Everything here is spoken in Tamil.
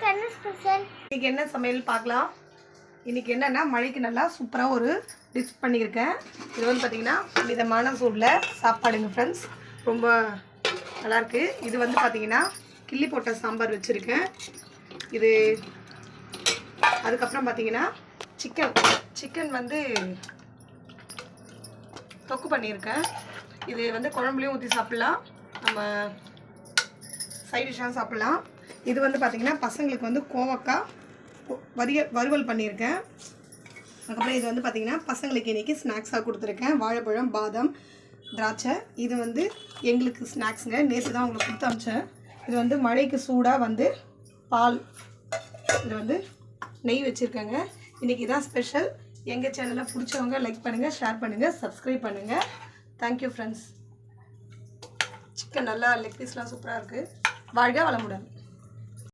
இன்னைக்கு என்ன சமையல் பார்க்கலாம். இன்னைக்கு என்னன்னா மழைக்கு நல்லா சூப்பராக ஒரு டிஷ் பண்ணியிருக்கேன். இது வந்து பார்த்தீங்கன்னா மிதமான சூடில் சாப்பாடுங்க ஃப்ரெண்ட்ஸ், ரொம்ப நல்லாயிருக்கு. இது வந்து பார்த்தீங்கன்னா கிள்ளி போட்ட சாம்பார் வச்சுருக்கேன். இது அதுக்கப்புறம் பார்த்தீங்கன்னா சிக்கன் வந்து தொக்கு பண்ணியிருக்கேன். இது வந்து குழம்புலையும் ஊற்றி சாப்பிட்லாம், நம்ம சைட் டிஷ்ஷாக சாப்பிட்லாம். இது வந்து பார்த்திங்கன்னா பசங்களுக்கு வந்து கோவக்காய் வறுவல் பண்ணியிருக்கேன். அதுக்கப்புறம் இது வந்து பார்த்திங்கன்னா பசங்களுக்கு இன்றைக்கி ஸ்நாக்ஸாக கொடுத்துருக்கேன். வாழைப்பழம், பாதாம், திராட்சை. இது வந்து எங்களுக்கு ஸ்நாக்ஸுங்க. நேற்று தான் உங்களுக்கு கொடுத்து அமிச்சேன். இது வந்து மழைக்கு சூடாக வந்து பால், இது வந்து நெய் வச்சுருக்கேங்க. இன்றைக்கி தான் ஸ்பெஷல். எங்கள் சேனலை பிடிச்சவங்க லைக் பண்ணுங்கள், ஷேர் பண்ணுங்கள், சப்ஸ்கிரைப் பண்ணுங்கள். Thank you friends. சிக்கன் நல்லா லெக் பீஸ்லாம் சூப்பராக இருக்குது. வாழ்க வளமுடன்.